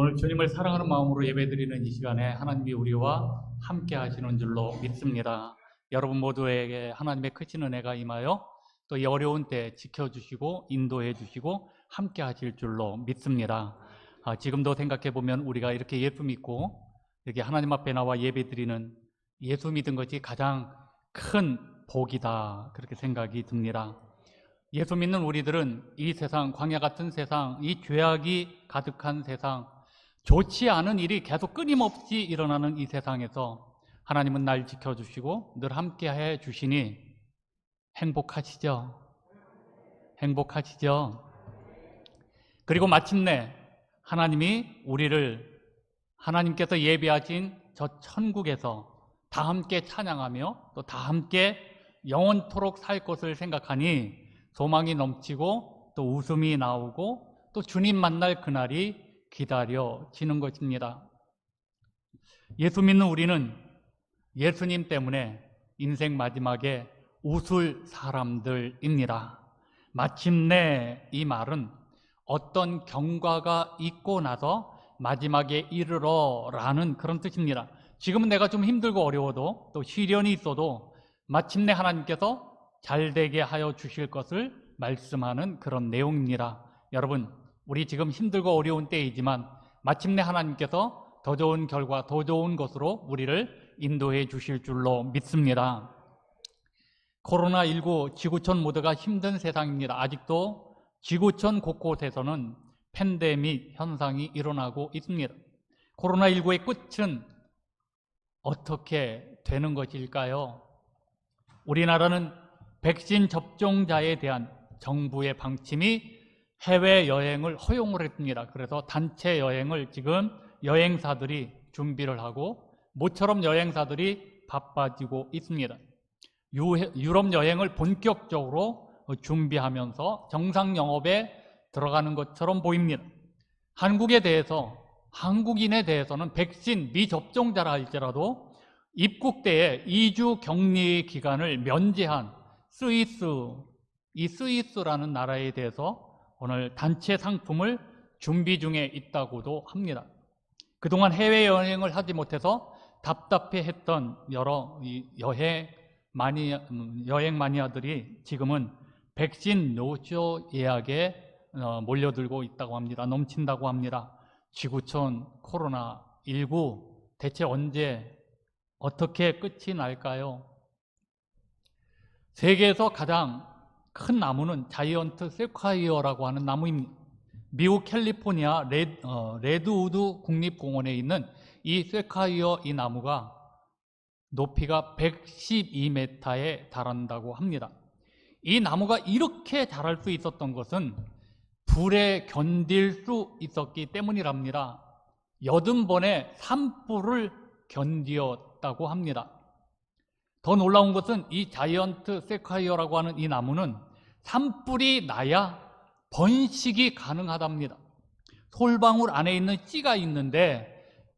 오늘 주님을 사랑하는 마음으로 예배드리는 이 시간에 하나님이 우리와 함께 하시는 줄로 믿습니다. 여러분 모두에게 하나님의 크신 은혜가 임하여 또 이 어려운 때 지켜주시고 인도해 주시고 함께 하실 줄로 믿습니다. 지금도 생각해 보면 우리가 이렇게 예수 믿고 이렇게 하나님 앞에 나와 예배드리는 예수 믿은 것이 가장 큰 복이다, 그렇게 생각이 듭니다. 예수 믿는 우리들은 이 세상, 광야 같은 세상, 이 죄악이 가득한 세상, 좋지 않은 일이 계속 끊임없이 일어나는 이 세상에서 하나님은 날 지켜주시고 늘 함께해 주시니 행복하시죠? 행복하시죠? 그리고 마침내 하나님이 우리를 하나님께서 예비하신 저 천국에서 다 함께 찬양하며 또 다 함께 영원토록 살 것을 생각하니 소망이 넘치고 또 웃음이 나오고 또 주님 만날 그날이 기다려지는 것입니다. 예수 믿는 우리는 예수님 때문에 인생 마지막에 웃을 사람들입니다. 마침내 이 말은 어떤 경과가 있고 나서 마지막에 이르러라는 그런 뜻입니다. 지금은 내가 좀 힘들고 어려워도 또 시련이 있어도 마침내 하나님께서 잘되게 하여 주실 것을 말씀하는 그런 내용입니다. 여러분, 우리 지금 힘들고 어려운 때이지만 마침내 하나님께서 더 좋은 결과, 더 좋은 것으로 우리를 인도해 주실 줄로 믿습니다. 코로나19 지구촌 모두가 힘든 세상입니다. 아직도 지구촌 곳곳에서는 팬데믹 현상이 일어나고 있습니다. 코로나19의 끝은 어떻게 되는 것일까요? 우리나라는 백신 접종자에 대한 정부의 방침이 해외여행을 허용을 했습니다. 그래서 단체 여행을 지금 여행사들이 준비를 하고 모처럼 여행사들이 바빠지고 있습니다. 유럽 여행을 본격적으로 준비하면서 정상 영업에 들어가는 것처럼 보입니다. 한국인에 대해서는 백신 미접종자라 할지라도 입국 때에 2주 격리 기간을 면제한 스위스라는 나라에 대해서 오늘 단체 상품을 준비 중에 있다고도 합니다. 그동안 해외여행을 하지 못해서 답답해했던 여러 여행 마니아들이 지금은 백신 노쇼 예약에 몰려들고 있다고 합니다. 넘친다고 합니다. 지구촌 코로나19 대체 언제 어떻게 끝이 날까요? 세계에서 가장 큰 나무는 자이언트 세콰이어라고 하는 나무입니다. 미국 캘리포니아 레드우드 국립공원에 있는 이 세콰이어 이 나무가 높이가 112m에 달한다고 합니다. 이 나무가 이렇게 자랄 수 있었던 것은 불에 견딜 수 있었기 때문이랍니다. 80번의 산불을 견디었다고 합니다. 더 놀라운 것은 이 자이언트 세콰이어라고 하는 이 나무는 산불이 나야 번식이 가능하답니다. 솔방울 안에 있는 씨가 있는데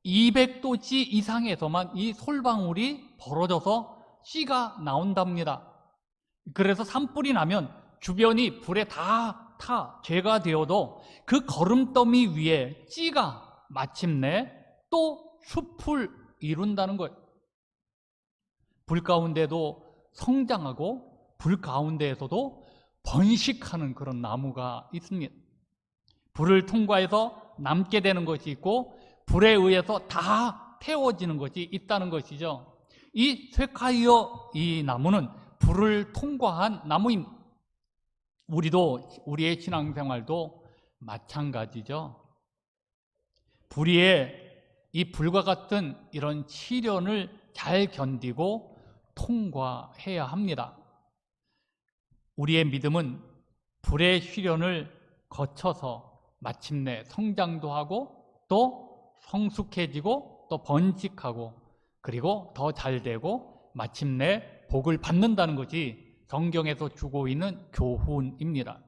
200도씨 이상에서만 이 솔방울이 벌어져서 씨가 나온답니다. 그래서 산불이 나면 주변이 불에 다 죄가 되어도 그 거름더미 위에 씨가 마침내 또 숲을 이룬다는 거예요. 불 가운데도 성장하고 불 가운데에서도 번식하는 그런 나무가 있습니다. 불을 통과해서 남게 되는 것이 있고 불에 의해서 다 태워지는 것이 있다는 것이죠. 이 세콰이어 이 나무는 불을 통과한 나무입니다. 우리의 신앙생활도 마찬가지죠. 이 불과 같은 이런 시련을 잘 견디고 통과해야 합니다. 우리의 믿음은 불의 시련을 거쳐서 마침내 성장도 하고 또 성숙해지고 또 번식하고 그리고 더 잘되고 마침내 복을 받는다는 것이 성경에서 주고 있는 교훈입니다.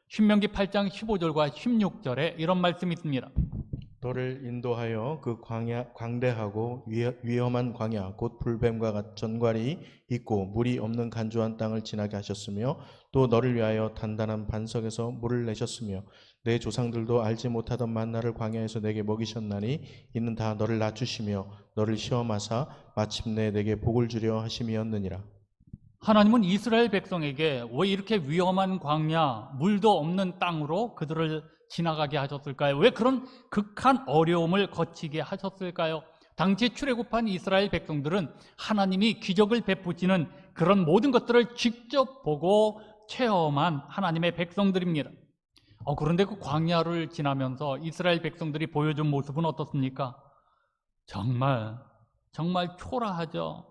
신명기 8장 15절과 16절에 이런 말씀이 있습니다. 너를 인도하여 그 광대하고 위험한 광야 곧 불뱀과 같은 전갈이 있고 물이 없는 간조한 땅을 지나게 하셨으며 또 너를 위하여 단단한 반석에서 물을 내셨으며 내 조상들도 알지 못하던 만나를 광야에서 내게 먹이셨나니 이는 다 너를 낮추시며 너를 시험하사 마침내 내게 복을 주려 하심이었느니라. 하나님은 이스라엘 백성에게 왜 이렇게 위험한 광야, 물도 없는 땅으로 그들을 지나가게 하셨을까요? 왜 그런 극한 어려움을 거치게 하셨을까요? 당시 출애굽한 이스라엘 백성들은 하나님이 기적을 베푸시는 그런 모든 것들을 직접 보고 체험한 하나님의 백성들입니다. 그런데 그 광야를 지나면서 이스라엘 백성들이 보여준 모습은 어떻습니까? 정말 초라하죠.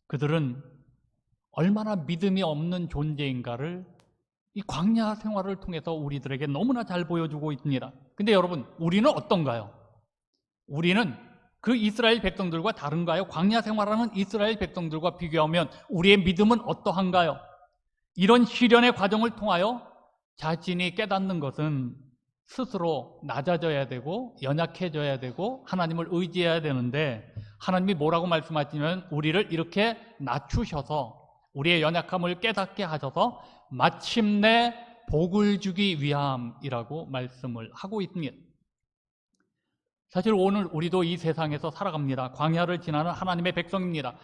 그들은 얼마나 믿음이 없는 존재인가를 이 광야 생활을 통해서 우리들에게 너무나 잘 보여주고 있습니다. 근데 여러분, 우리는 어떤가요? 우리는 그 이스라엘 백성들과 다른가요? 광야 생활하는 이스라엘 백성들과 비교하면 우리의 믿음은 어떠한가요? 이런 시련의 과정을 통하여 자신이 깨닫는 것은 스스로 낮아져야 되고 연약해져야 되고 하나님을 의지해야 되는데, 하나님이 뭐라고 말씀하시냐면 우리를 이렇게 낮추셔서 우리의 연약함을 깨닫게 하셔서 마침내 복을 주기 위함이라고 말씀을 하고 있습니다. 사실 오늘 우리도 이 세상에서 살아갑니다. 광야를 지나는 하나님의 백성입니다.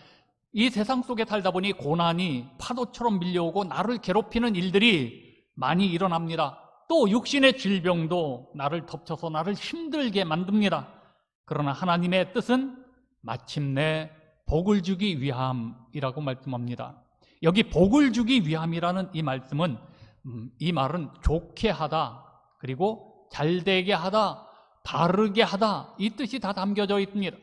이 세상 속에 살다 보니 고난이 파도처럼 밀려오고 나를 괴롭히는 일들이 많이 일어납니다. 또 육신의 질병도 나를 덮쳐서 나를 힘들게 만듭니다. 그러나 하나님의 뜻은 마침내 복을 주기 위함이라고 말씀합니다. 여기 복을 주기 위함이라는 이 말씀은 이 말은 좋게 하다, 그리고 잘되게 하다, 바르게 하다, 이 뜻이 다 담겨져 있습니다.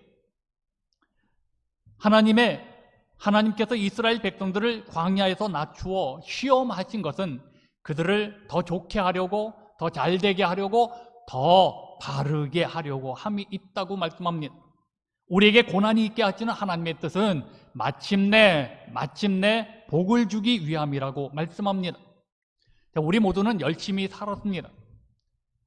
하나님께서 이스라엘 백성들을 광야에서 낮추어 시험하신 것은 그들을 더 좋게 하려고, 더 잘되게 하려고, 더 바르게 하려고 함이 있다고 말씀합니다. 우리에게 고난이 있게 하시는 하나님의 뜻은 마침내 복을 주기 위함이라고 말씀합니다. 우리 모두는 열심히 살았습니다.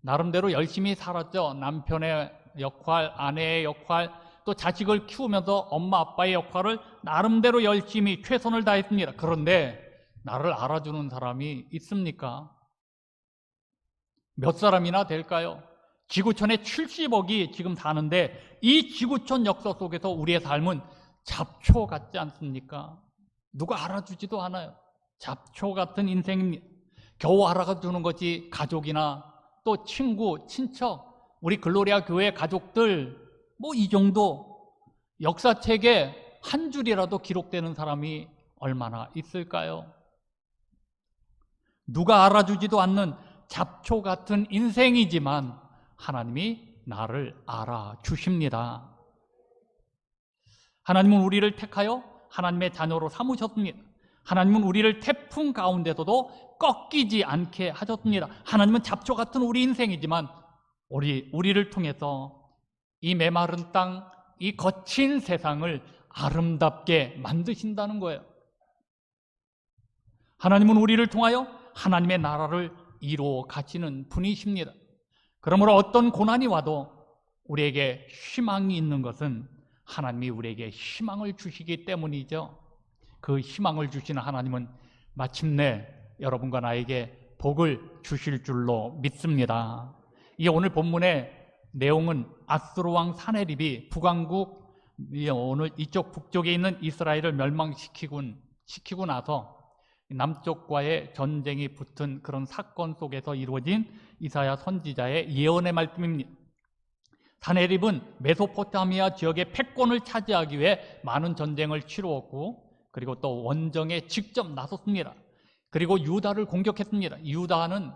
나름대로 열심히 살았죠. 남편의 역할, 아내의 역할, 또 자식을 키우면서 엄마 아빠의 역할을 나름대로 열심히 최선을 다했습니다. 그런데 나를 알아주는 사람이 있습니까? 몇 사람이나 될까요? 지구촌에 70억이 지금 사는데 이 지구촌 역사 속에서 우리의 삶은 잡초 같지 않습니까? 누가 알아주지도 않아요. 잡초 같은 인생입니다. 겨우 알아주는 것이 가족이나 또 친구, 친척, 우리 글로리아 교회 가족들, 이 정도. 역사책에 한 줄이라도 기록되는 사람이 얼마나 있을까요? 누가 알아주지도 않는 잡초 같은 인생이지만 하나님이 나를 알아주십니다. 하나님은 우리를 택하여 하나님의 자녀로 삼으셨습니다. 하나님은 우리를 태풍 가운데서도 꺾이지 않게 하셨습니다. 하나님은 잡초 같은 우리 인생이지만 우리를 통해서 이 메마른 땅, 이 거친 세상을 아름답게 만드신다는 거예요. 하나님은 우리를 통하여 하나님의 나라를 이루어 가시는 분이십니다. 그러므로 어떤 고난이 와도 우리에게 희망이 있는 것은 하나님이 우리에게 희망을 주시기 때문이죠. 그 희망을 주시는 하나님은 마침내 여러분과 나에게 복을 주실 줄로 믿습니다. 이 오늘 본문의 내용은 아수르 왕 사네립이 북왕국, 오늘 이쪽 북쪽에 있는 이스라엘을 멸망시키고 나서 남쪽과의 전쟁이 붙은 그런 사건 속에서 이루어진 이사야 선지자의 예언의 말씀입니다. 사네립은 메소포타미아 지역의 패권을 차지하기 위해 많은 전쟁을 치루었고, 그리고 또 원정에 직접 나섰습니다. 그리고 유다를 공격했습니다. 유다는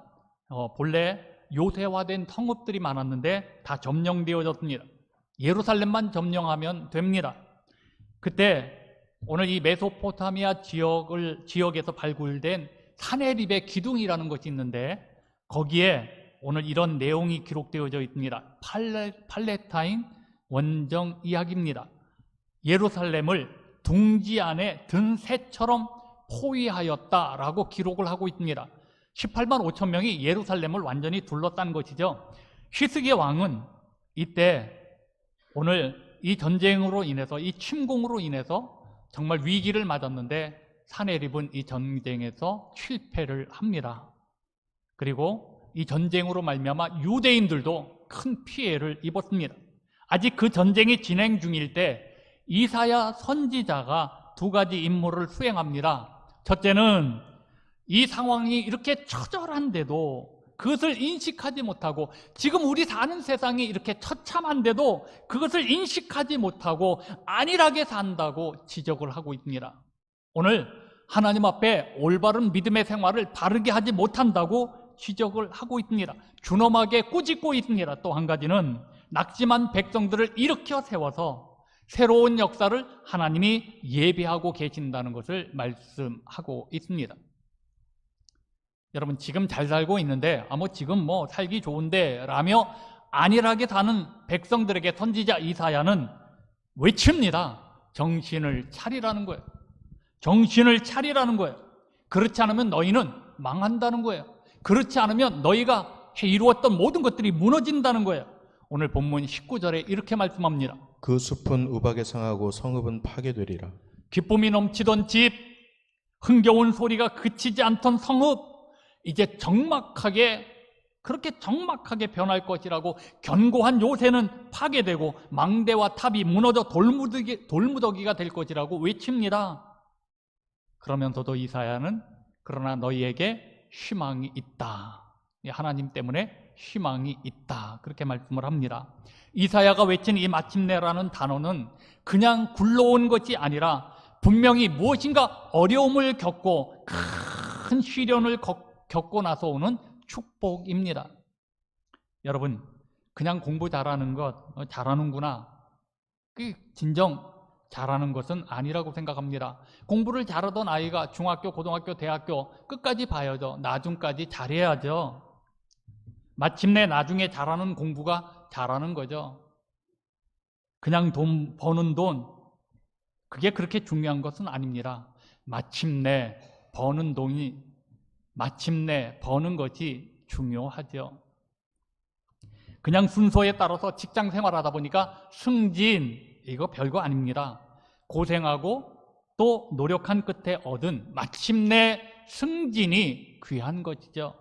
본래 요새화된 성읍들이 많았는데 다 점령되어졌습니다. 예루살렘만 점령하면 됩니다. 그때 오늘 이 메소포타미아 지역에서 발굴된 사네립의 기둥이라는 것이 있는데 거기에 오늘 이런 내용이 기록되어져 있습니다. 팔레타인 원정 이야기입니다. 예루살렘을 둥지 안에 든 새처럼 포위하였다라고 기록을 하고 있습니다. 18만 5천 명이 예루살렘을 완전히 둘러싼 것이죠. 히스기야 왕은 이때 오늘 이 전쟁으로 인해서, 이 침공으로 인해서 정말 위기를 맞았는데 사내립은 이 전쟁에서 실패를 합니다. 그리고 이 전쟁으로 말미암아 유대인들도 큰 피해를 입었습니다. 아직 그 전쟁이 진행 중일 때 이사야 선지자가 두 가지 임무를 수행합니다. 첫째는 이 상황이 이렇게 처절한데도 그것을 인식하지 못하고, 지금 우리 사는 세상이 이렇게 처참한데도 그것을 인식하지 못하고 안일하게 산다고 지적을 하고 있습니다. 오늘 하나님 앞에 올바른 믿음의 생활을 바르게 하지 못한다고 지적을 하고 있습니다. 준엄하게 꾸짖고 있습니다. 또 한 가지는 낙심한 백성들을 일으켜 세워서 새로운 역사를 하나님이 예비하고 계신다는 것을 말씀하고 있습니다. 여러분, 지금 잘 살고 있는데 지금 살기 좋은데 라며 안일하게 사는 백성들에게 선지자 이사야는 외칩니다. 정신을 차리라는 거예요. 정신을 차리라는 거예요. 그렇지 않으면 너희는 망한다는 거예요. 그렇지 않으면 너희가 이루었던 모든 것들이 무너진다는 거예요. 오늘 본문 19절에 이렇게 말씀합니다. 그 숲은 우박에 상하고 성읍은 파괴되리라. 기쁨이 넘치던 집, 흥겨운 소리가 그치지 않던 성읍, 이제 그렇게 적막하게 변할 것이라고 견고한 요새는 파괴되고 망대와 탑이 무너져 돌무더기가 될 것이라고 외칩니다. 그러면서도 이사야는 그러나 너희에게 희망이 있다. 하나님 때문에 희망이 있다. 그렇게 말씀을 합니다. 이사야가 외친 이 마침내라는 단어는 그냥 굴러온 것이 아니라 분명히 무엇인가 어려움을 겪고 큰 시련을 겪고 나서 오는 축복입니다. 여러분, 그냥 공부 잘하는 것, 잘하는구나, 진정 잘하는 것은 아니라고 생각합니다. 공부를 잘하던 아이가 중학교, 고등학교, 대학교 끝까지 봐야죠. 나중까지 잘해야죠. 마침내 나중에 잘하는 공부가 잘하는 거죠. 그냥 돈 버는 돈, 그게 그렇게 중요한 것은 아닙니다. 마침내 버는 것이 중요하죠. 그냥 순서에 따라서 직장 생활하다 보니까 승진, 이거 별거 아닙니다. 고생하고 또 노력한 끝에 얻은 마침내 승진이 귀한 것이죠.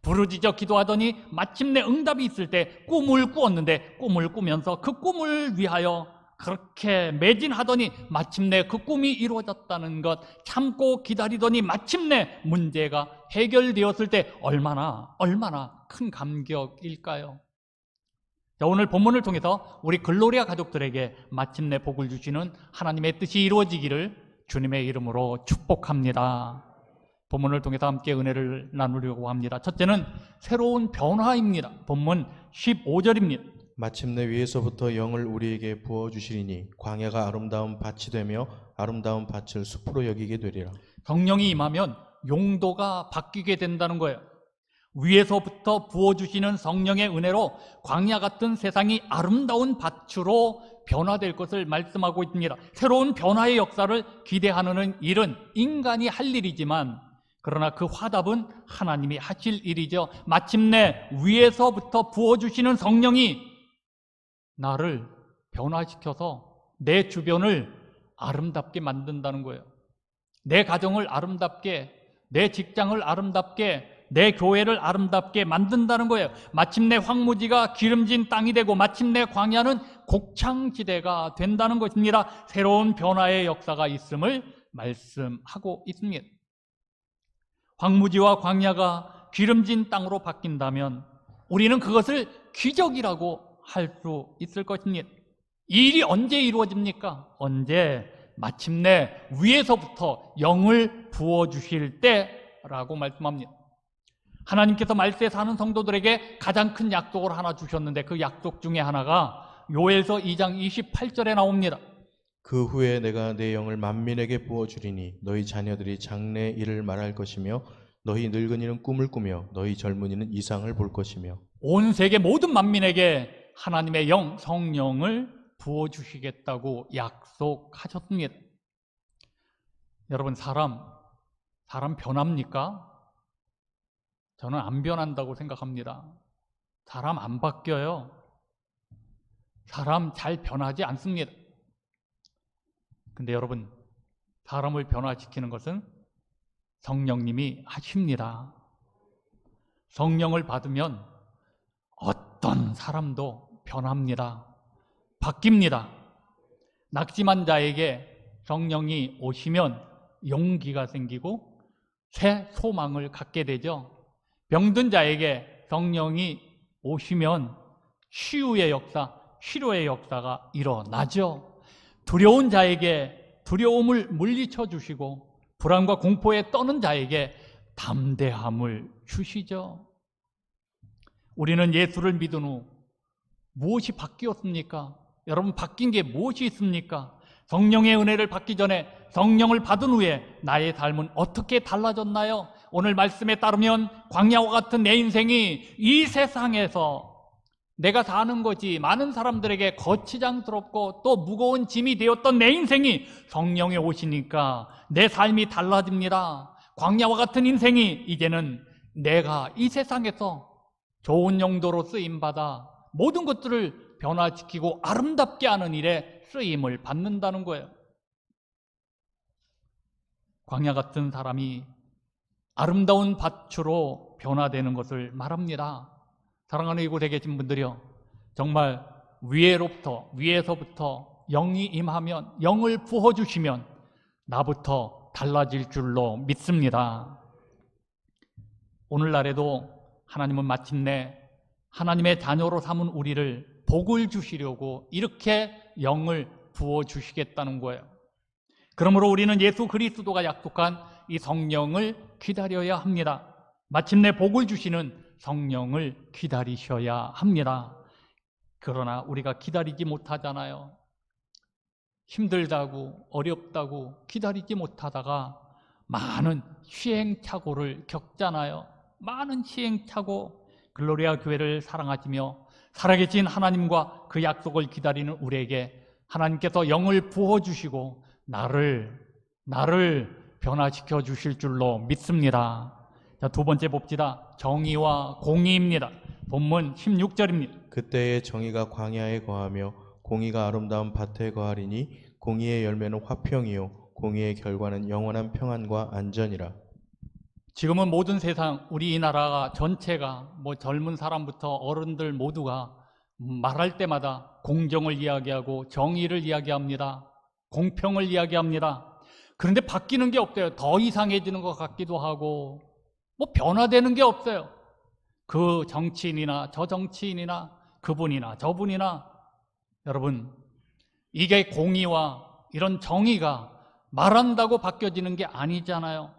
부르짖어 기도하더니 마침내 응답이 있을 때 꿈을 꾸었는데 꿈을 꾸면서 그 꿈을 위하여 그렇게 매진하더니 마침내 그 꿈이 이루어졌다는 것, 참고 기다리더니 마침내 문제가 해결되었을 때 얼마나 큰 감격일까요? 자, 오늘 본문을 통해서 우리 글로리아 가족들에게 마침내 복을 주시는 하나님의 뜻이 이루어지기를 주님의 이름으로 축복합니다. 본문을 통해서 함께 은혜를 나누려고 합니다. 첫째는 새로운 변화입니다. 본문 15절입니다. 마침내 위에서부터 영을 우리에게 부어주시리니 광야가 아름다운 밭이 되며 아름다운 밭을 숲으로 여기게 되리라. 성령이 임하면 용도가 바뀌게 된다는 거예요. 위에서부터 부어주시는 성령의 은혜로 광야 같은 세상이 아름다운 밭으로 변화될 것을 말씀하고 있습니다. 새로운 변화의 역사를 기대하는 일은 인간이 할 일이지만, 그러나 그 화답은 하나님이 하실 일이죠. 마침내 위에서부터 부어주시는 성령이 나를 변화시켜서 내 주변을 아름답게 만든다는 거예요. 내 가정을 아름답게, 내 직장을 아름답게, 내 교회를 아름답게 만든다는 거예요. 마침내 황무지가 기름진 땅이 되고 마침내 광야는 곡창지대가 된다는 것입니다. 새로운 변화의 역사가 있음을 말씀하고 있습니다. 황무지와 광야가 기름진 땅으로 바뀐다면 우리는 그것을 기적이라고 할 수 있을 것입니다. 이 일이 언제 이루어집니까? 언제? 마침내 위에서부터 영을 부어주실 때라고 말씀합니다. 하나님께서 말세에 사는 성도들에게 가장 큰 약속을 하나 주셨는데 그 약속 중에 하나가 요엘서 2장 28절에 나옵니다. 그 후에 내가 내 영을 만민에게 부어주리니 너희 자녀들이 장래 일을 말할 것이며 너희 늙은이는 꿈을 꾸며 너희 젊은이는 이상을 볼 것이며. 온 세계 모든 만민에게 하나님의 영, 성령을 부어주시겠다고 약속하셨습니다. 여러분, 사람 변합니까? 저는 안 변한다고 생각합니다. 사람 안 바뀌어요. 사람 잘 변하지 않습니다. 근데 여러분, 사람을 변화시키는 것은 성령님이 하십니다. 성령을 받으면 어떤 사람도 변합니다. 바뀝니다. 낙심한 자에게 성령이 오시면 용기가 생기고 새 소망을 갖게 되죠. 병든 자에게 성령이 오시면 치유의 역사, 치료의 역사가 일어나죠. 두려운 자에게 두려움을 물리쳐 주시고 불안과 공포에 떠는 자에게 담대함을 주시죠. 우리는 예수를 믿은 후 무엇이 바뀌었습니까? 여러분, 바뀐 게 무엇이 있습니까? 성령의 은혜를 받기 전에 성령을 받은 후에 나의 삶은 어떻게 달라졌나요? 오늘 말씀에 따르면 광야와 같은 내 인생이 이 세상에서 내가 사는 것이 많은 사람들에게 거치장스럽고 또 무거운 짐이 되었던 내 인생이 성령이 오시니까 내 삶이 달라집니다. 광야와 같은 인생이 이제는 내가 이 세상에서 좋은 용도로 쓰임받아 모든 것들을 변화시키고 아름답게 하는 일에 쓰임을 받는다는 거예요. 광야 같은 사람이 아름다운 밭으로 변화되는 것을 말합니다. 사랑하는 이곳에 계신 분들이요, 정말 위에서부터 영이 임하면, 영을 부어주시면 나부터 달라질 줄로 믿습니다. 오늘날에도 하나님은 마침내 하나님의 자녀로 삼은 우리를 복을 주시려고 이렇게 영을 부어주시겠다는 거예요. 그러므로 우리는 예수 그리스도가 약속한 이 성령을 기다려야 합니다. 마침내 복을 주시는 성령을 기다리셔야 합니다. 그러나 우리가 기다리지 못하잖아요. 힘들다고 어렵다고 기다리지 못하다가 많은 시행착오를 겪잖아요. 많은 시행착오. 글로리아 교회를 사랑하시며 살아계신 하나님과 그 약속을 기다리는 우리에게 하나님께서 영을 부어주시고 나를 변화시켜 주실 줄로 믿습니다. 자, 두 번째 봅시다. 정의와 공의입니다. 본문 16절입니다. 그때의 정의가 광야에 거하며 공의가 아름다운 밭에 거하리니 공의의 열매는 화평이요 공의의 결과는 영원한 평안과 안전이라. 지금은 모든 세상, 우리 이 나라가 전체가 젊은 사람부터 어른들 모두가 말할 때마다 공정을 이야기하고 정의를 이야기합니다. 공평을 이야기합니다. 그런데 바뀌는 게 없어요. 더 이상해지는 것 같기도 하고 변화되는 게 없어요. 그 정치인이나 저 정치인이나 그분이나 저분이나, 여러분, 이게 공의와 이런 정의가 말한다고 바뀌어지는 게 아니잖아요.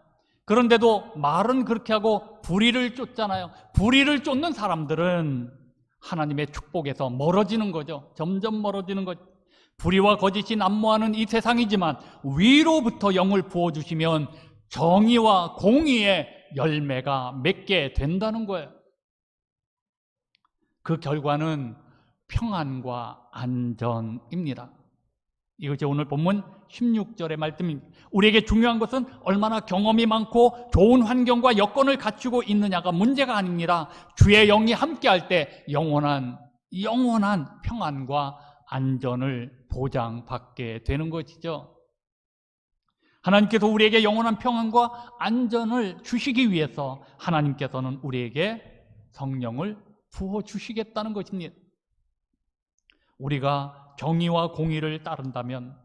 그런데도 말은 그렇게 하고 불의를 쫓잖아요. 불의를 쫓는 사람들은 하나님의 축복에서 멀어지는 거죠. 점점 멀어지는 거죠. 불의와 거짓이 난무하는 이 세상이지만 위로부터 영을 부어주시면 정의와 공의의 열매가 맺게 된다는 거예요. 그 결과는 평안과 안전입니다. 이것이 오늘 본문 16절의 말씀입니다. 우리에게 중요한 것은 얼마나 경험이 많고 좋은 환경과 여건을 갖추고 있느냐가 문제가 아닙니다. 주의 영이 함께할 때 영원한 평안과 안전을 보장받게 되는 것이죠. 하나님께서 우리에게 영원한 평안과 안전을 주시기 위해서 하나님께서는 우리에게 성령을 부어주시겠다는 것입니다. 우리가 정의와 공의를 따른다면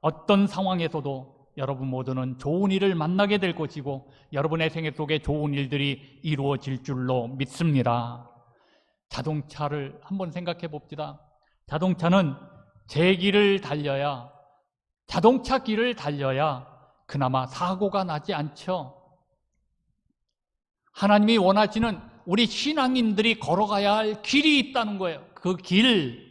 어떤 상황에서도 여러분 모두는 좋은 일을 만나게 될 것이고 여러분의 생애 속에 좋은 일들이 이루어질 줄로 믿습니다. 자동차를 한번 생각해 봅시다. 자동차는 자동차 길을 달려야 그나마 사고가 나지 않죠. 하나님이 원하시는 우리 신앙인들이 걸어가야 할 길이 있다는 거예요. 그 길,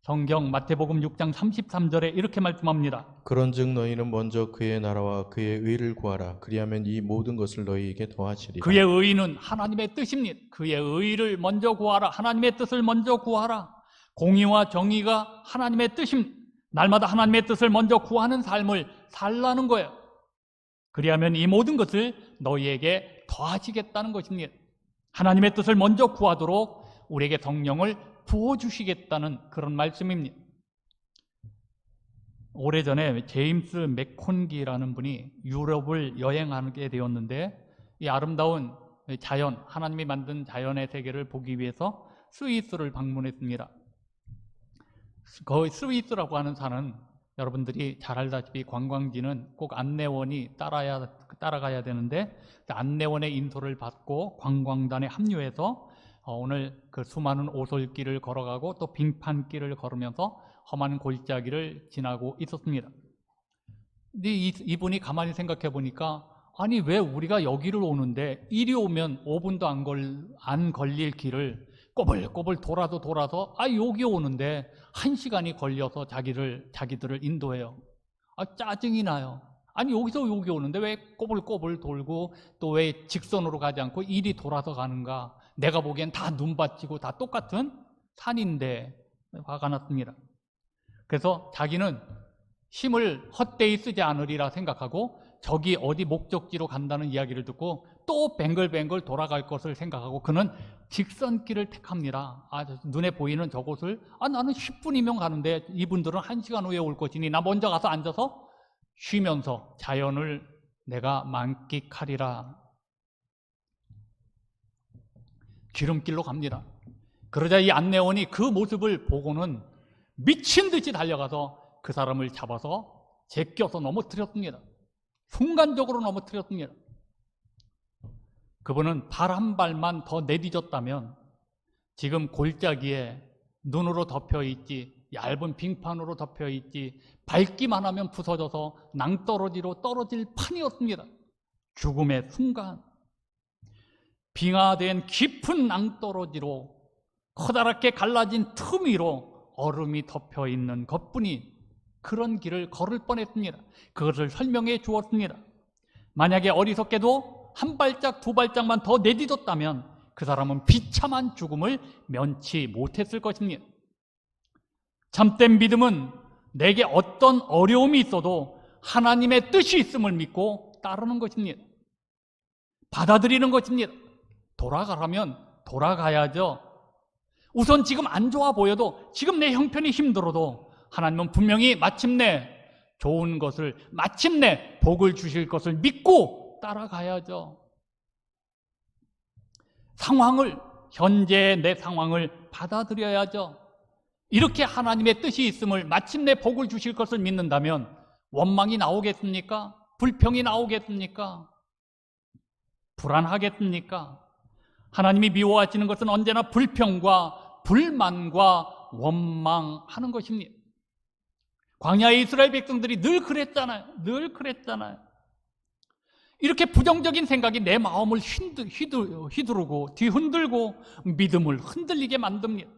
성경 마태복음 6장 33절에 이렇게 말씀합니다. 그런즉 너희는 먼저 그의 나라와 그의 의를 구하라. 그리하면 이 모든 것을 너희에게 더하시리라. 그의 의는 하나님의 뜻입니다. 그의 의를 먼저 구하라. 하나님의 뜻을 먼저 구하라. 공의와 정의가 하나님의 뜻입니다. 날마다 하나님의 뜻을 먼저 구하는 삶을 살라는 거예요. 그리하면 이 모든 것을 너희에게 더하시겠다는 것입니다. 하나님의 뜻을 먼저 구하도록 우리에게 성령을 부어주시겠다는 그런 말씀입니다. 오래전에 제임스 맥콘기라는 분이 유럽을 여행하게 되었는데 이 아름다운 자연, 하나님이 만든 자연의 세계를 보기 위해서 스위스를 방문했습니다. 거의 스위스라고 하는 산은 여러분들이 잘 알다시피 관광지는 꼭 안내원이 따라가야 되는데 안내원의 인솔을 받고 관광단에 합류해서 오늘 그 수많은 오솔길을 걸어가고 또 빙판길을 걸으면서 험한 골짜기를 지나고 있었습니다. 근데 이분이 가만히 생각해 보니까 아니 왜 우리가 여기를 오는데 이리 오면 5분도 안 걸릴 길을 꼬불꼬불 돌아서 여기 오는데 1시간이 걸려서 자기들을 인도해요. 짜증이 나요. 아니 여기서 여기 오는데 왜 꼬불꼬불 돌고 또 왜 직선으로 가지 않고 이리 돌아서 가는가. 내가 보기엔 다 눈밭이고 다 똑같은 산인데 화가 났습니다. 그래서 자기는 힘을 헛되이 쓰지 않으리라 생각하고 저기 어디 목적지로 간다는 이야기를 듣고 또 뱅글뱅글 돌아갈 것을 생각하고 그는 직선길을 택합니다. 눈에 보이는 저곳을 나는 10분이면 가는데 이분들은 1시간 후에 올 것이니 나 먼저 가서 앉아서 쉬면서 자연을 내가 만끽하리라. 지름길로 갑니다. 그러자 이 안내원이 그 모습을 보고는 미친 듯이 달려가서 그 사람을 잡아서 제껴서 넘어뜨렸습니다. 순간적으로 넘어뜨렸습니다. 그분은 발 한 발만 더 내디뎠다면 지금 골짜기에 눈으로 덮여있지, 얇은 빙판으로 덮여있지, 밟기만 하면 부서져서 낭떠러지로 떨어질 판이었습니다. 죽음의 순간 빙하된 깊은 낭떠러지로 커다랗게 갈라진 틈 위로 얼음이 덮여있는 것뿐이 그런 길을 걸을 뻔했습니다. 그것을 설명해 주었습니다. 만약에 어리석게도 한 발짝 두 발짝만 더 내딛었다면 그 사람은 비참한 죽음을 면치 못했을 것입니다. 참된 믿음은 내게 어떤 어려움이 있어도 하나님의 뜻이 있음을 믿고 따르는 것입니다. 받아들이는 것입니다. 돌아가라면 돌아가야죠. 우선 지금 안 좋아 보여도 지금 내 형편이 힘들어도 하나님은 분명히 마침내 좋은 것을 마침내 복을 주실 것을 믿고 따라가야죠. 현재의 내 상황을 받아들여야죠. 이렇게 하나님의 뜻이 있음을 마침내 복을 주실 것을 믿는다면 원망이 나오겠습니까? 불평이 나오겠습니까? 불안하겠습니까? 하나님이 미워하시는 것은 언제나 불평과 불만과 원망하는 것입니다. 광야의 이스라엘 백성들이 늘 그랬잖아요. 이렇게 부정적인 생각이 내 마음을 휘두르고 뒤흔들고 믿음을 흔들리게 만듭니다.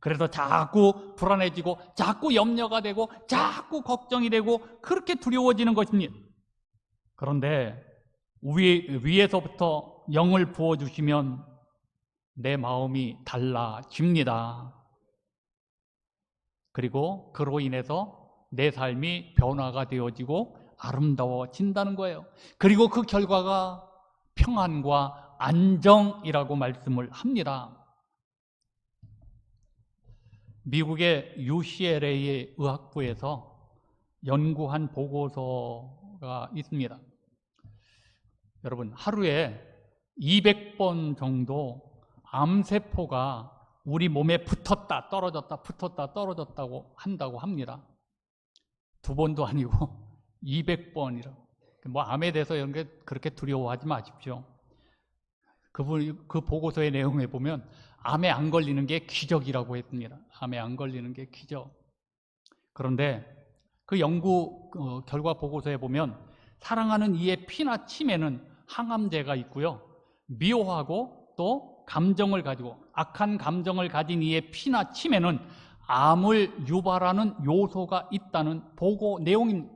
그래서 자꾸 불안해지고 자꾸 염려가 되고 자꾸 걱정이 되고 그렇게 두려워지는 것입니다. 그런데 위에서부터 영을 부어주시면 내 마음이 달라집니다. 그리고 그로 인해서 내 삶이 변화가 되어지고 아름다워진다는 거예요. 그리고 그 결과가 평안과 안정이라고 말씀을 합니다. 미국의 UCLA 의학부에서 연구한 보고서가 있습니다. 여러분, 하루에 200번 정도 암세포가 우리 몸에 붙었다 떨어졌다고 한다고 합니다. 2번도 아니고 200번이라고. 암에 대해서 이런 게 그렇게 두려워하지 마십시오. 그 보고서의 내용에 보면 암에 안 걸리는 게 기적이라고 했습니다. 암에 안 걸리는 게 기적. 그런데 그 연구 결과 보고서에 보면 사랑하는 이의 피나 침에는 항암제가 있고요. 미워하고 또 감정을 가지고 악한 감정을 가진 이의 피나 침에는 암을 유발하는 요소가 있다는 보고 내용입니다.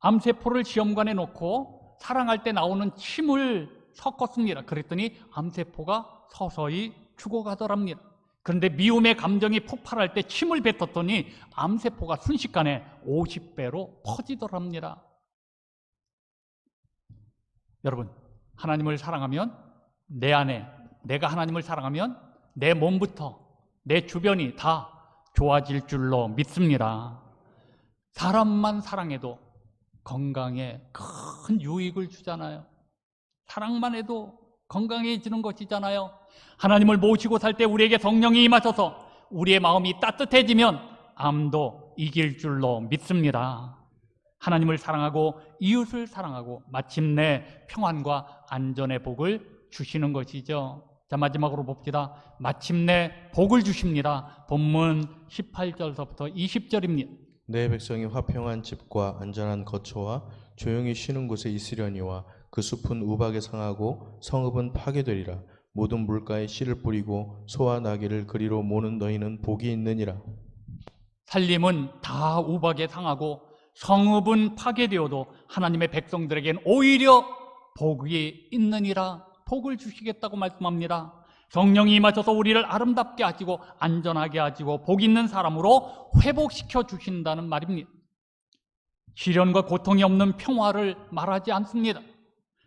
암세포를 시험관에 놓고 사랑할 때 나오는 침을 섞었습니다. 그랬더니 암세포가 서서히 죽어가더랍니다. 그런데 미움의 감정이 폭발할 때 침을 뱉었더니 암세포가 순식간에 50배로 퍼지더랍니다. 여러분, 하나님을 사랑하면 내 안에, 내가 하나님을 사랑하면 내 몸부터 내 주변이 다 좋아질 줄로 믿습니다. 사람만 사랑해도 건강에 큰 유익을 주잖아요. 사랑만 해도 건강해지는 것이잖아요. 하나님을 모시고 살 때 우리에게 성령이 임하셔서 우리의 마음이 따뜻해지면 암도 이길 줄로 믿습니다. 하나님을 사랑하고 이웃을 사랑하고 마침내 평안과 안전의 복을 주시는 것이죠. 자, 마지막으로 봅시다. 마침내 복을 주십니다. 본문 18절서부터 20절입니다. 내 백성이 화평한 집과 안전한 거처와 조용히 쉬는 곳에 있으려니와 그 숲은 우박에 상하고 성읍은 파괴되리라. 모든 물가에 씨를 뿌리고 소와 나귀를 그리로 모는 너희는 복이 있느니라. 살림은 다 우박에 상하고 성읍은 파괴되어도 하나님의 백성들에겐 오히려 복이 있느니라. 복을 주시겠다고 말씀합니다. 성령이 임하셔서 우리를 아름답게 하시고 안전하게 하시고 복 있는 사람으로 회복시켜 주신다는 말입니다. 시련과 고통이 없는 평화를 말하지 않습니다.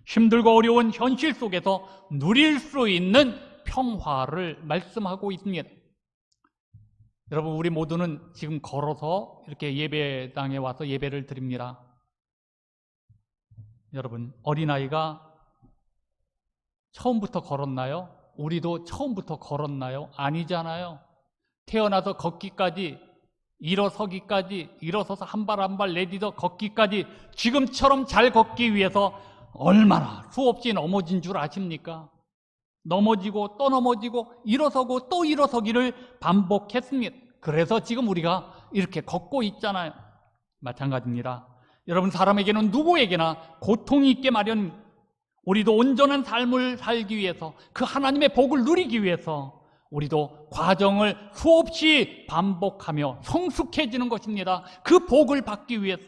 힘들고 어려운 현실 속에서 누릴 수 있는 평화를 말씀하고 있습니다. 여러분, 우리 모두는 지금 걸어서 이렇게 예배당에 와서 예배를 드립니다. 여러분, 어린아이가 처음부터 걸었나요? 우리도 처음부터 걸었나요? 아니잖아요. 태어나서 걷기까지, 일어서기까지, 일어서서 한 발 한 발 내딛어 걷기까지 지금처럼 잘 걷기 위해서 얼마나 수없이 넘어진 줄 아십니까? 넘어지고 또 넘어지고 일어서고 또 일어서기를 반복했습니다. 그래서 지금 우리가 이렇게 걷고 있잖아요. 마찬가지입니다. 여러분, 사람에게는 누구에게나 고통이 있게 마련. 우리도 온전한 삶을 살기 위해서, 그 하나님의 복을 누리기 위해서 우리도 과정을 수없이 반복하며 성숙해지는 것입니다. 그 복을 받기 위해서.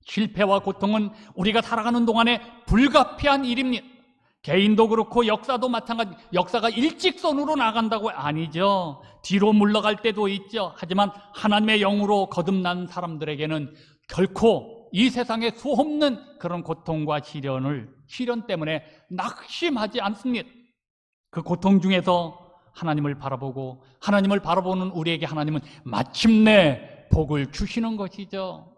실패와 고통은 우리가 살아가는 동안에 불가피한 일입니다. 개인도 그렇고 역사도 마찬가지. 역사가 일직선으로 나간다고 아니죠. 뒤로 물러갈 때도 있죠. 하지만 하나님의 영으로 거듭난 사람들에게는 결코 이 세상에 수없는 그런 고통과 시련 때문에 낙심하지 않습니다. 그 고통 중에서 하나님을 바라보고 하나님을 바라보는 우리에게 하나님은 마침내 복을 주시는 것이죠.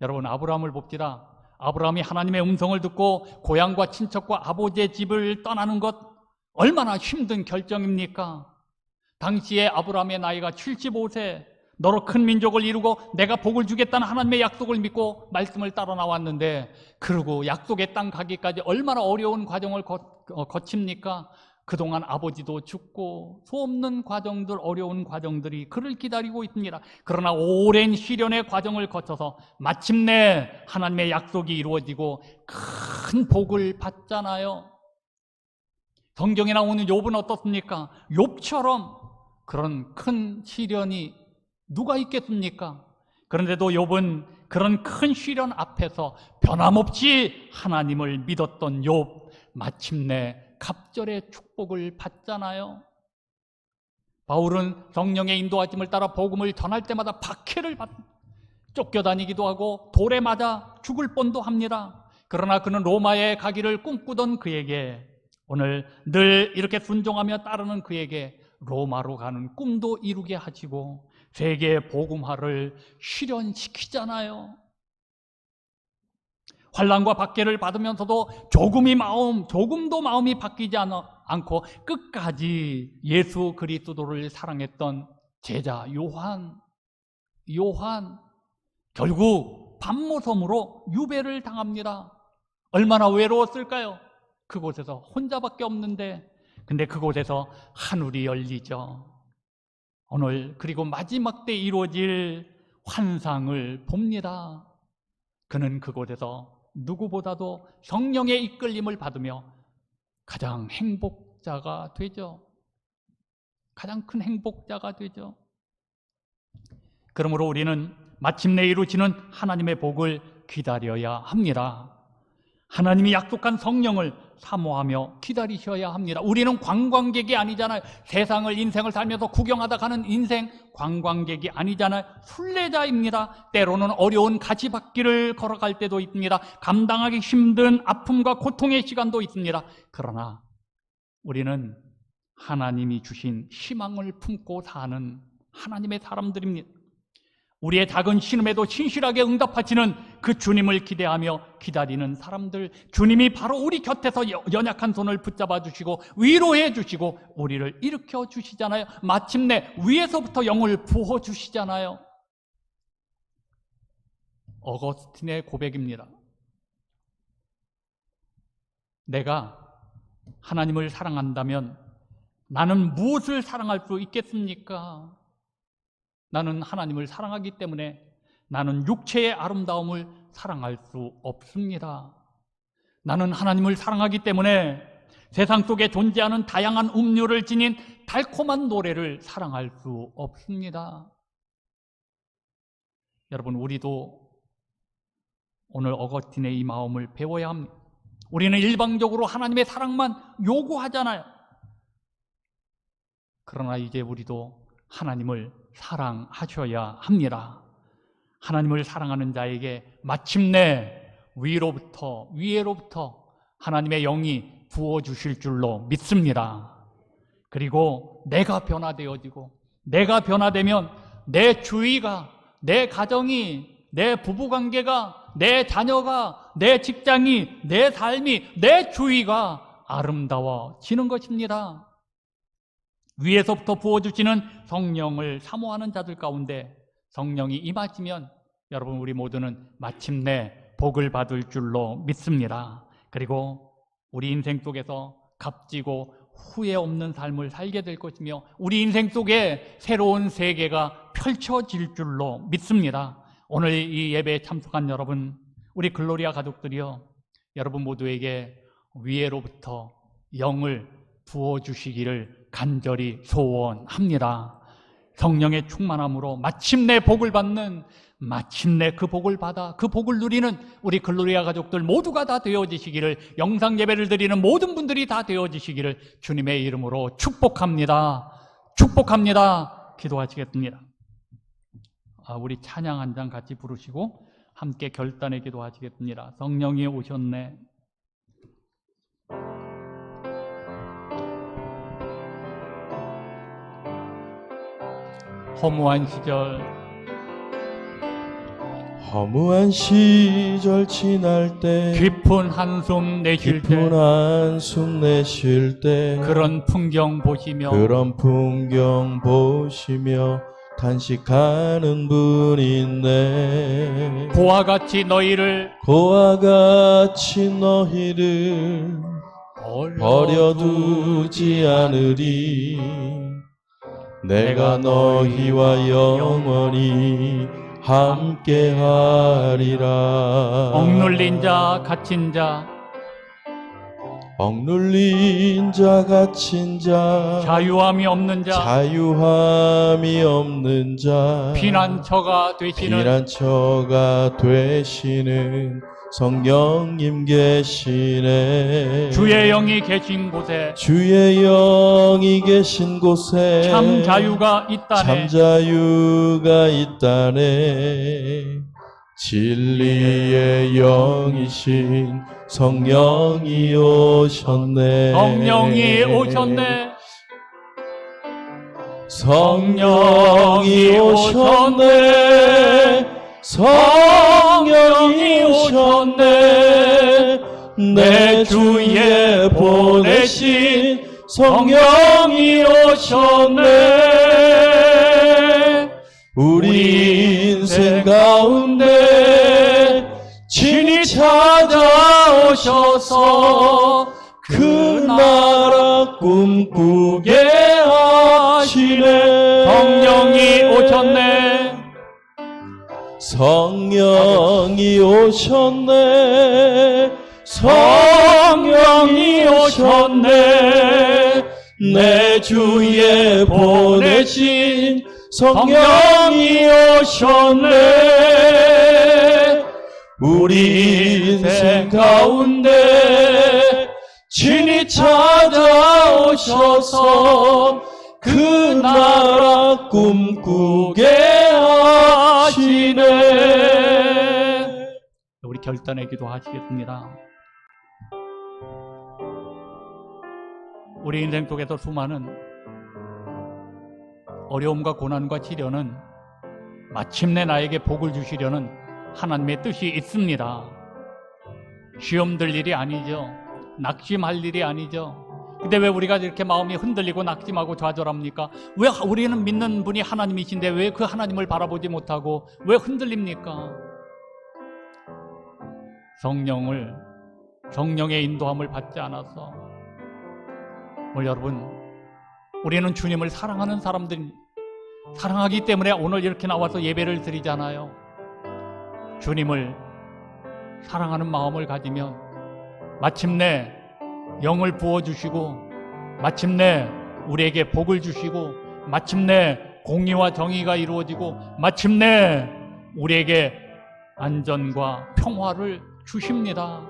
여러분, 아브라함을 봅시다. 아브라함이 하나님의 음성을 듣고 고향과 친척과 아버지의 집을 떠나는 것 얼마나 힘든 결정입니까? 당시에 아브라함의 나이가 75세, 너로 큰 민족을 이루고 내가 복을 주겠다는 하나님의 약속을 믿고 말씀을 따라 나왔는데, 그리고 약속의 땅 가기까지 얼마나 어려운 과정을 거칩니까? 그동안 아버지도 죽고 수없는 과정들, 어려운 과정들이 그를 기다리고 있습니다. 그러나 오랜 시련의 과정을 거쳐서 마침내 하나님의 약속이 이루어지고 큰 복을 받잖아요. 성경에 나오는 욥은 어떻습니까? 욥처럼 그런 큰 시련이 누가 있겠습니까? 그런데도 욥은 그런 큰 시련 앞에서 변함없이 하나님을 믿었던 욥, 마침내 갑절의 축복을 받잖아요. 바울은 성령의 인도하심을 따라 복음을 전할 때마다 박해를 쫓겨다니기도 하고 돌에 맞아 죽을 뻔도 합니다. 그러나 그는 로마에 가기를 꿈꾸던 그에게, 오늘 늘 이렇게 순종하며 따르는 그에게 로마로 가는 꿈도 이루게 하시고 세계 복음화를 실현시키잖아요. 환난과 박해를 받으면서도 조금도 마음이 바뀌지 않고 끝까지 예수 그리스도를 사랑했던 제자 요한, 결국 밤모섬으로 유배를 당합니다. 얼마나 외로웠을까요? 그곳에서 혼자밖에 없는데, 근데 그곳에서 하늘이 열리죠. 오늘 그리고 마지막 때 이루어질 환상을 봅니다. 그는 그곳에서 누구보다도 성령의 이끌림을 받으며 가장 행복자가 되죠. 가장 큰 행복자가 되죠. 그러므로 우리는 마침내 이루어지는 하나님의 복을 기다려야 합니다. 하나님이 약속한 성령을 사모하며 기다리셔야 합니다. 우리는 관광객이 아니잖아요. 세상을, 인생을 살면서 구경하다 가는 인생 관광객이 아니잖아요. 순례자입니다. 때로는 어려운 가시밭길을 걸어갈 때도 있습니다. 감당하기 힘든 아픔과 고통의 시간도 있습니다. 그러나 우리는 하나님이 주신 희망을 품고 사는 하나님의 사람들입니다. 우리의 작은 신음에도 신실하게 응답하시는 그 주님을 기대하며 기다리는 사람들, 주님이 바로 우리 곁에서 연약한 손을 붙잡아 주시고 위로해 주시고 우리를 일으켜 주시잖아요. 마침내 위에서부터 영을 부어 주시잖아요. 어거스틴의 고백입니다. 내가 하나님을 사랑한다면 나는 무엇을 사랑할 수 있겠습니까? 나는 하나님을 사랑하기 때문에 나는 육체의 아름다움을 사랑할 수 없습니다. 나는 하나님을 사랑하기 때문에 세상 속에 존재하는 다양한 음료를 지닌 달콤한 노래를 사랑할 수 없습니다. 여러분, 우리도 오늘 어거스틴의 이 마음을 배워야 합니다. 우리는 일방적으로 하나님의 사랑만 요구하잖아요. 그러나 이제 우리도 하나님을 사랑하셔야 합니다. 하나님을 사랑하는 자에게 마침내 위에로부터 하나님의 영이 부어주실 줄로 믿습니다. 그리고 내가 변화되어지고 내가 변화되면 내 주위가, 내 가정이, 내 부부관계가, 내 자녀가, 내 직장이, 내 삶이, 내 주위가 아름다워지는 것입니다. 위에서부터 부어주시는 성령을 사모하는 자들 가운데 성령이 임하시면 여러분, 우리 모두는 마침내 복을 받을 줄로 믿습니다. 그리고 우리 인생 속에서 값지고 후회 없는 삶을 살게 될 것이며 우리 인생 속에 새로운 세계가 펼쳐질 줄로 믿습니다. 오늘 이 예배에 참석한 여러분, 우리 글로리아 가족들이요, 여러분 모두에게 위에로부터 영을 부어주시기를 간절히 소원합니다. 성령의 충만함으로 마침내 복을 받는, 마침내 그 복을 받아 그 복을 누리는 우리 글로리아 가족들 모두가 다 되어지시기를, 영상 예배를 드리는 모든 분들이 다 되어지시기를 주님의 이름으로 축복합니다. 축복합니다. 기도하시겠습니다. 우리 찬양 한 장 같이 부르시고 함께 결단의 기도하시겠습니다. 성령이 오셨네. 허무한 시절 지날 때, 깊은 한숨 내쉴 때, 깊은 한숨 내쉴 때, 그런 풍경 보시며 단식하는 분이 있네. 고와 같이 너희를 버려두지 않으리. 내가 너희와 영원히 함께하리라. 억눌린 자 갇힌 자 갇힌 자, 자유함이 없는 자 피난처가 되시는 성령님 계시네. 주의 영이 계신 곳에 참 자유가 있다네. 진리의 영이신 성령이 오셨네. 내 주에 보내신 성령이 오셨네. 우리 인생 가운데 친히 찾아오셔서 그 나라 꿈꾸게 하시네. 성령이 오셨네. 내 주에 보내신 성령이 오셨네. 우리 인생 가운데 친히 찾아오셔서 그 나라 꿈꾸게 하시네. 우리 결단의 기도 하시겠습니다. 우리 인생 속에서 수많은 어려움과 고난과 시련은 마침내 나에게 복을 주시려는 하나님의 뜻이 있습니다. 시험 들 일이 아니죠. 낙심할 일이 아니죠. 근데 왜 우리가 이렇게 마음이 흔들리고 낙심하고 좌절합니까? 왜 우리는 믿는 분이 하나님이신데 왜 그 하나님을 바라보지 못하고 왜 흔들립니까? 성령의 인도함을 받지 않아서. 오늘 여러분, 우리는 주님을 사랑하는 사람들, 사랑하기 때문에 오늘 이렇게 나와서 예배를 드리잖아요. 주님을 사랑하는 마음을 가지면 마침내 영을 부어주시고 마침내 우리에게 복을 주시고 마침내 공의와 정의가 이루어지고 마침내 우리에게 안전과 평화를 주십니다.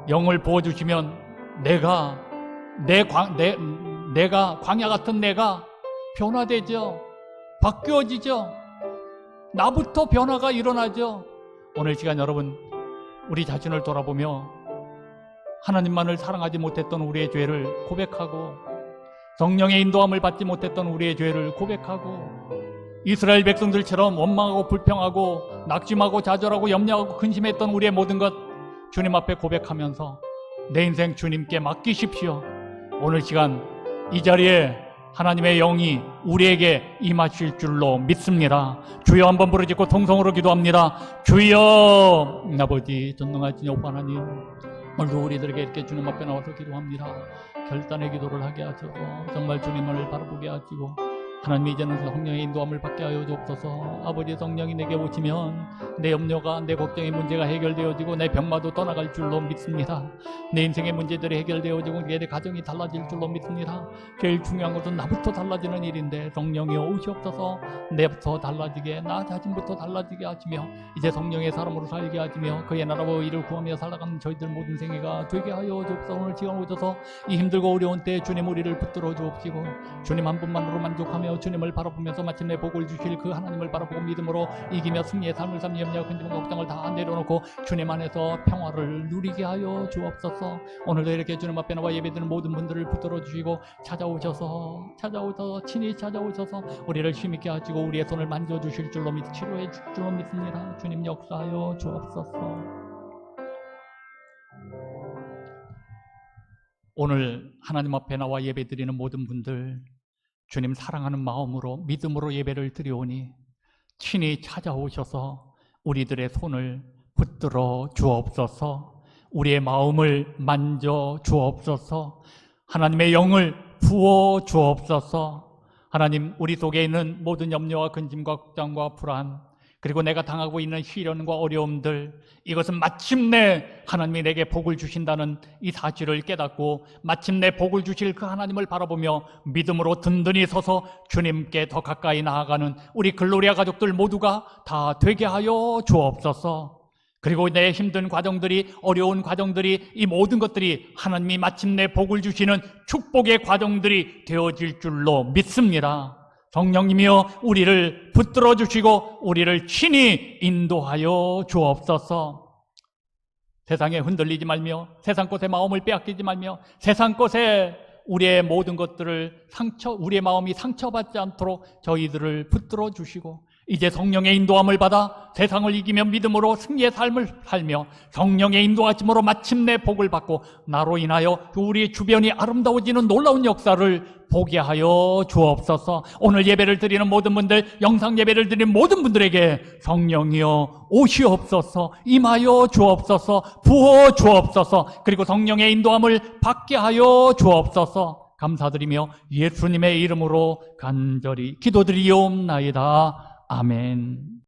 영을 부어주시면 내가 광야 같은 내가 변화되죠. 바뀌어지죠. 나부터 변화가 일어나죠. 오늘 시간 여러분, 우리 자신을 돌아보며 하나님만을 사랑하지 못했던 우리의 죄를 고백하고 성령의 인도함을 받지 못했던 우리의 죄를 고백하고 이스라엘 백성들처럼 원망하고 불평하고 낙심하고 좌절하고 염려하고 근심했던 우리의 모든 것 주님 앞에 고백하면서 내 인생 주님께 맡기십시오. 오늘 시간 이 자리에 하나님의 영이 우리에게 임하실 줄로 믿습니다. 주여 한번 부르짖고 통성으로 기도합니다. 주여, 아버지 전능하신 여호와 하나님, 오늘도 우리들에게 이렇게 주님 앞에 나와서 기도합니다. 결단의 기도를 하게 하셔서 정말 주님을 바라보게 하시고 하나님 이제는 성령의 인도함을 받게 하여 주옵소서. 아버지 성령이 내게 오시면 내 염려가 내 걱정의 문제가 해결되어지고 내 병마도 떠나갈 줄로 믿습니다. 내 인생의 문제들이 해결되어지고 내 가정이 달라질 줄로 믿습니다. 제일 중요한 것은 나부터 달라지는 일인데 성령이 오시옵소서. 내부터 달라지게, 나 자신부터 달라지게 하시며 이제 성령의 사람으로 살게 하시며 그의 나라와 의를 구하며 살아가는 저희들 모든 생애가 되게 하여 주옵소서. 오늘 시간 오셔서 이 힘들고 어려운 때에 주님 우리를 붙들어 주옵시고 주님 한 분만으로 만족하며 주님을 바라보면서 마침내 복을 주실 그 하나님을 바라보고 믿음으로 이기며 승리의 삶을 삼는 염려와 근심과 걱정을 다 내려놓고 주님 안에서 평화를 누리게 하여 주옵소서. 오늘도 이렇게 주님 앞에 나와 예배드리는 모든 분들을 붙들어 주시고 찾아오셔서 친히 찾아오셔서 우리를 힘있게 하시고 우리의 손을 만져주실 줄로 치료해 줄 줄로 믿습니다. 주님 역사하여 주옵소서. 오늘 하나님 앞에 나와 예배드리는 모든 분들 주님 사랑하는 마음으로 믿음으로 예배를 드리오니 친히 찾아오셔서 우리들의 손을 붙들어 주옵소서. 우리의 마음을 만져 주옵소서. 하나님의 영을 부어 주옵소서. 하나님, 우리 속에 있는 모든 염려와 근심과 걱정과 불안, 그리고 내가 당하고 있는 시련과 어려움들, 이것은 마침내 하나님이 내게 복을 주신다는 이 사실을 깨닫고 마침내 복을 주실 그 하나님을 바라보며 믿음으로 든든히 서서 주님께 더 가까이 나아가는 우리 글로리아 가족들 모두가 다 되게 하여 주옵소서. 그리고 내 힘든 과정들이, 어려운 과정들이, 이 모든 것들이 하나님이 마침내 복을 주시는 축복의 과정들이 되어질 줄로 믿습니다. 성령님이여 우리를 붙들어 주시고 우리를 친히 인도하여 주옵소서. 세상에 흔들리지 말며 세상 것에 마음을 빼앗기지 말며 세상 것에 우리의 모든 것들을 우리의 마음이 상처받지 않도록 저희들을 붙들어 주시고 이제 성령의 인도함을 받아 세상을 이기며 믿음으로 승리의 삶을 살며 성령의 인도하심으로 마침내 복을 받고 나로 인하여 우리 주변이 아름다워지는 놀라운 역사를 보게 하여 주옵소서. 오늘 예배를 드리는 모든 분들, 영상 예배를 드리는 모든 분들에게 성령이여 오시옵소서, 임하여 주옵소서, 부어 주옵소서, 그리고 성령의 인도함을 받게 하여 주옵소서. 감사드리며 예수님의 이름으로 간절히 기도드리옵나이다. 아멘.